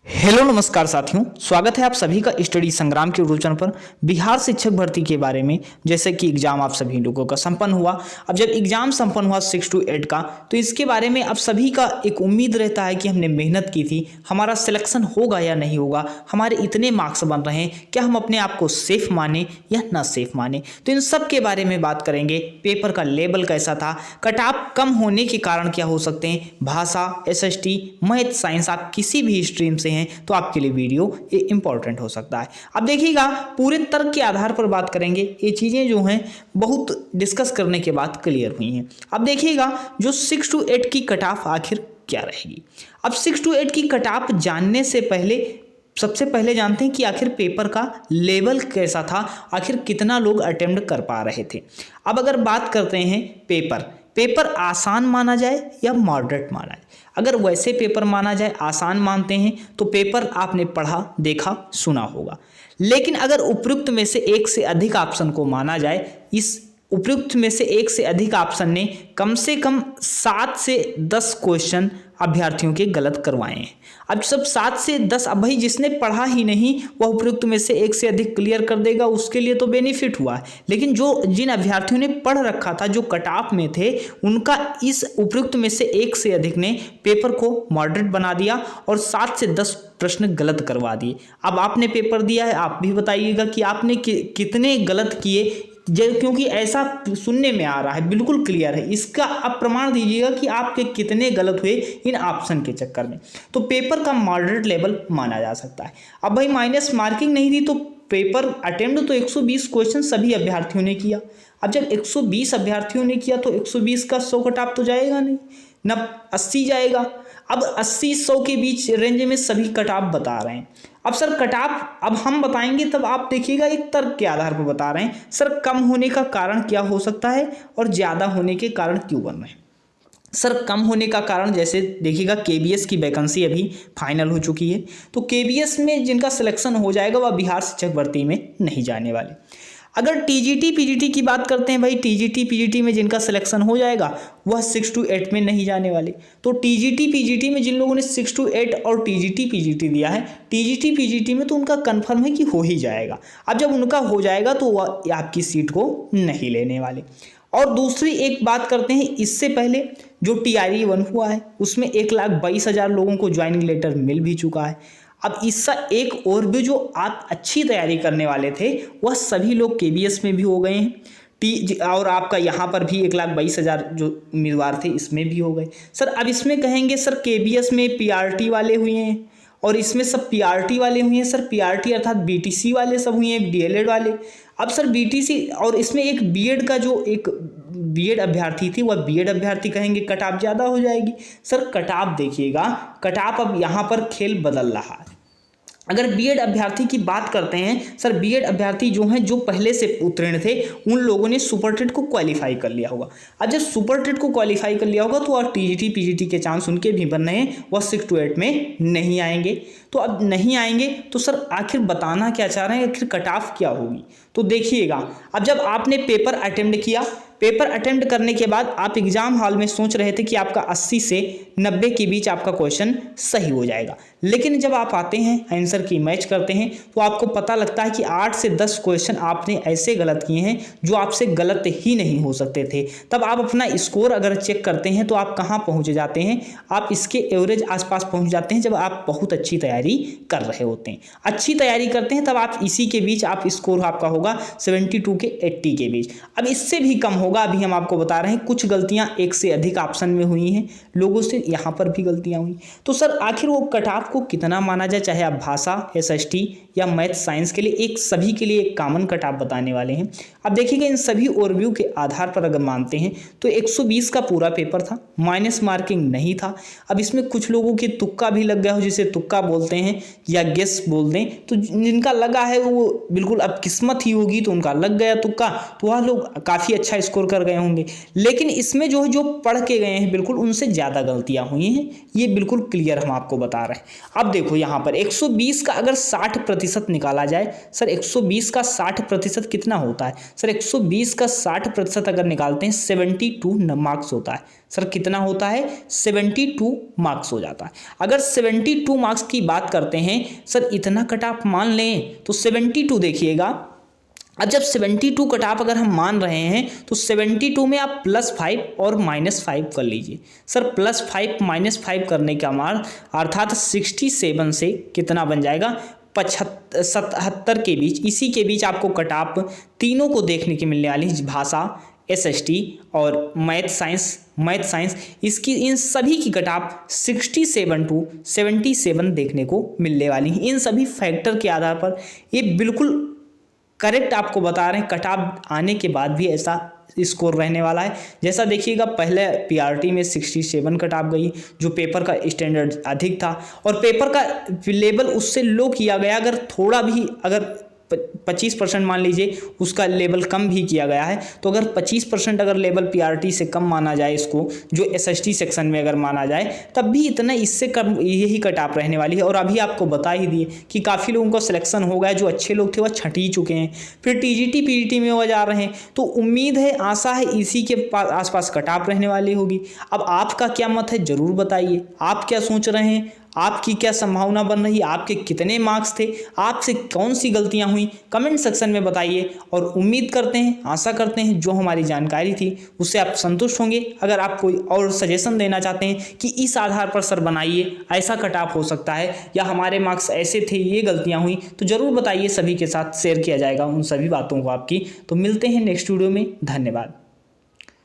Hello नमस्कार साथियों, स्वागत है आप सभी का स्टडी संग्राम के यूट्यूब चैनल पर। बिहार शिक्षक भर्ती के बारे में जैसे कि एग्जाम आप सभी लोगों का संपन्न हुआ। अब जब एग्जाम संपन्न हुआ 6 to 8 का, तो इसके बारे में आप सभी का एक उम्मीद रहता है कि हमने मेहनत की थी, हमारा सिलेक्शन होगा या नहीं होगा, हमारे इतने मार्क्स बन रहे हैं, क्या हम अपने आप को सेफ माने या ना सेफ माने। तो इन सब के बारे में बात करेंगे। पेपर का लेवल कैसा था, कट ऑफ कम होने के कारण क्या हो सकते हैं, भाषा, SST, मैथ, साइंस, आप किसी भी स्ट्रीम से हैं तो आपके लिए वीडियो ये इंपॉर्टेंट हो सकता है। अब देखिएगा, पूरे तर्क के आधार पर बात करेंगे। ये चीजें जो हैं बहुत डिस्कस करने के बाद क्लियर हुई हैं। अब देखिएगा, जो 6 to 8 की कट ऑफ आखिर क्या रहेगी। अब 6 to 8 की कट ऑफ जानने से पहले सबसे पहले जानते हैं कि आखिर पेपर का लेवल कैसा था, आखिर कितना लोग अटेम्प्ट कर पा रहे थे। अब अगर बात करते हैं पेपर आसान माना जाए या मॉडरेट माना जाए। अगर वैसे पेपर माना जाए, आसान मानते हैं, तो पेपर आपने पढ़ा, देखा, सुना होगा। लेकिन अगर उपयुक्त में से एक से अधिक ऑप्शन को माना जाए, इस उपयुक्त में से एक से अधिक ऑप्शन ने कम से कम 7 से 10 क्वेश्चन अभ्यर्थियों के गलत करवाए हैं। अब सब 7 से 10, अब भाई जिसने पढ़ा ही नहीं वह उपयुक्त में से एक से अधिक क्लियर कर देगा, उसके लिए तो बेनिफिट हुआ है। लेकिन जिन अभ्यर्थियों ने पढ़ रखा था, जो कट ऑफ में थे, उनका इस उपयुक्त में से एक से अधिक ने पेपर को मॉडरेट बना दिया और 7 से 10 प्रश्न गलत करवा दिए। अब आपने पेपर दिया है, आप भी बताइएगा कि आपने कितने गलत किए, क्योंकि ऐसा सुनने में आ रहा है, बिल्कुल क्लियर है। इसका आप प्रमाण दीजिएगा कि आपके कितने गलत हुए इन ऑप्शन के चक्कर में। तो पेपर का मॉडरेट लेवल माना जा सकता है। अब भाई माइनस मार्किंग नहीं दी तो पेपर अटेम्प्ट तो 120 क्वेश्चन सभी अभ्यर्थियों ने किया। अब जब 120 अभ्यर्थियों ने किया तो 120 का 100 कट ऑफ तो जाएगा नहीं ना, 80 जाएगा। अब 80-100 के बीच रेंज में सभी कट ऑफ बता रहे हैं। अब सर कट ऑफ अब हम बताएंगे, तब आप देखिएगा एक तर्क के आधार पर बता रहे हैं। सर कम होने का कारण क्या हो सकता है और ज़्यादा होने के कारण क्यों बन रहे हैं। सर कम होने का कारण जैसे देखिएगा, KBS की वैकेंसी अभी फाइनल हो चुकी है, तो KBS में जिनका सिलेक्शन हो जाएगा वह बिहार शिक्षक भर्ती में नहीं जाने वाले। अगर TGT PGT की बात करते हैं, भाई TGT PGT में जिनका सिलेक्शन हो जाएगा वह 6 to 8 में नहीं जाने वाले। तो TGT PGT में जिन लोगों ने 6 to 8 और TGT PGT दिया है, TGT PGT में तो उनका कंफर्म है कि हो ही जाएगा। अब जब उनका हो जाएगा तो वह आपकी सीट को नहीं लेने वाले। और दूसरी एक बात करते हैं, इससे पहले जो TRE 1 हुआ है उसमें 1,22,000 लोगों को ज्वाइनिंग लेटर मिल भी चुका है। अब इसका एक और भी, जो आप अच्छी तैयारी करने वाले थे वह सभी लोग KBS में भी हो गए हैं, और आपका यहाँ पर भी 1,22,000 जो उम्मीदवार थे इसमें भी हो गए। सर अब इसमें कहेंगे सर KBS में PRT वाले हुए हैं और इसमें सब PRT वाले हुए हैं। सर PRT अर्थात BTC वाले सब हुए हैं, DLED वाले। अब सर BTC और इसमें एक BEd का जो एक BEd अभ्यर्थी थी वह BEd अभ्यर्थी कहेंगे कट ऑफ ज़्यादा हो जाएगी। सर कट ऑफ देखिएगा, कट ऑफ अब यहाँ पर खेल बदल रहा है। अगर BEd अभ्यर्थी की बात करते हैं, सर BEd अभ्यर्थी जो हैं, जो पहले से उत्तीर्ण थे, उन लोगों ने सुपर टेट को क्वालिफाई कर लिया होगा। अब जब सुपर टेट को क्वालिफाई कर लिया होगा तो और TGT PGT के चांस उनके भी बन रहे हैं, वह 6 to 8 में नहीं आएंगे। तो अब नहीं आएंगे तो सर आखिर बताना क्या चाह रहे हैं, आखिर कट ऑफ क्या होगी। तो देखिएगा, अब जब आपने पेपर अटेम्प्ट किया, पेपर अटेम्प्ट करने के बाद आप एग्जाम हॉल में सोच रहे थे कि आपका 80 से 90 के बीच आपका क्वेश्चन सही हो जाएगा। लेकिन जब आप आते हैं, आंसर की मैच करते हैं, तो आपको पता लगता है कि 8 से 10 क्वेश्चन आपने ऐसे गलत किए हैं जो आपसे गलत ही नहीं हो सकते थे। तब आप अपना स्कोर अगर चेक करते हैं तो आप कहाँ पहुँच जाते हैं, आप इसके एवरेज आसपास पहुँच जाते हैं। जब आप बहुत अच्छी तैयारी कर रहे होते हैं, अच्छी तैयारी करते हैं, तब आप इसी के बीच आप स्कोर आपका होगा 72 के 80 के बीच। अब इससे भी कम होगा, अभी हम आपको बता रहे हैं। कुछ गलतियां एक से अधिक ऑप्शन में हुई हैं, लोगों से यहाँ पर भी गलतियां हुई। तो सर आखिर वो कट ऑफ को कितना माना जाए, चाहे आप भाषा, SST या मैथ साइंस के लिए, एक सभी के लिए एक कॉमन कट ऑफ बताने वाले हैं। अब देखिएगा, इन सभी ओवरव्यू के आधार पर अगर मानते हैं तो 120 का पूरा पेपर था, माइनस मार्किंग नहीं था। अब इसमें कुछ लोगों की तुक्का भी लग गया हो, जिसे तुक्का बोलते हैं या गेस बोल दें, तो जिनका लगा है वो बिल्कुल अब किस्मत ही होगी, तो उनका लग गया तुक्का, तो वह लोग काफ़ी अच्छा स्कोर कर गए होंगे। लेकिन इसमें जो पढ़ के गए हैं बिल्कुल उनसे ज़्यादा गलतियां हुई हैं, ये बिल्कुल क्लियर हम आपको बता रहे हैं। अब देखो यहाँ पर 120 का अगर 60% निकाला जाए, सर 120 का 60% कितना होता है? सर 120 का 60% अगर निकालते हैं 72 मार्क्स होता है। सर कितना होता है? 72 मार्क्स हो जाता है। अगर 72 मार्क्स की बात करते हैं सर, इतना कट ऑफ मान लें तो 72 देखिएगा। अब जब 72 कट ऑफ अगर हम मान रहे हैं तो 72 में आप +5 और -5 कर लीजिए। सर +5 -5 करने का मार अर्थात 67 से कितना बन जाएगा? 75 के बीच, इसी के बीच आपको कट ऑफ तीनों को देखने की मिलने वाली, भाषा, SST और मैथ साइंस, इसकी इन सभी की कट ऑफ 67 to 77 देखने को मिलने वाली है। इन सभी फैक्टर के आधार पर ये बिल्कुल करेक्ट आपको बता रहे हैं, कट ऑफ आने के बाद भी ऐसा स्कोर रहने वाला है। जैसा देखिएगा पहले PRT में 67 कट ऑफ गई, जो पेपर का स्टैंडर्ड अधिक था, और पेपर का लेवल उससे लो किया गया। अगर थोड़ा भी, अगर 25% मान लीजिए उसका लेवल कम भी किया गया है, तो अगर 25% अगर लेवल PRT से कम माना जाए इसको, जो SST सेक्शन में अगर माना जाए, तब भी इतना इससे कम यही कट ऑफ रहने वाली है। और अभी आपको बता ही दिए कि काफ़ी लोगों का सिलेक्शन हो गया, जो अच्छे लोग थे वह छट ही चुके हैं, फिर TGT PGT में वो जा रहे हैं। तो उम्मीद है, आशा है इसी के आसपास कट ऑफ रहने वाली होगी। अब आपका क्या मत है ज़रूर बताइए, आप क्या सोच रहे हैं, आपकी क्या संभावना बन रही है, आपके कितने मार्क्स थे, आपसे कौन सी गलतियां हुई, कमेंट सेक्शन में बताइए। और उम्मीद करते हैं, आशा करते हैं जो हमारी जानकारी थी उससे आप संतुष्ट होंगे। अगर आप कोई और सजेशन देना चाहते हैं कि इस आधार पर सर बनाइए, ऐसा कट ऑफ हो सकता है, या हमारे मार्क्स ऐसे थे, ये गलतियां हुई, तो ज़रूर बताइए। सभी के साथ शेयर किया जाएगा उन सभी बातों को आपकी। तो मिलते हैं नेक्स्ट वीडियो में। धन्यवाद।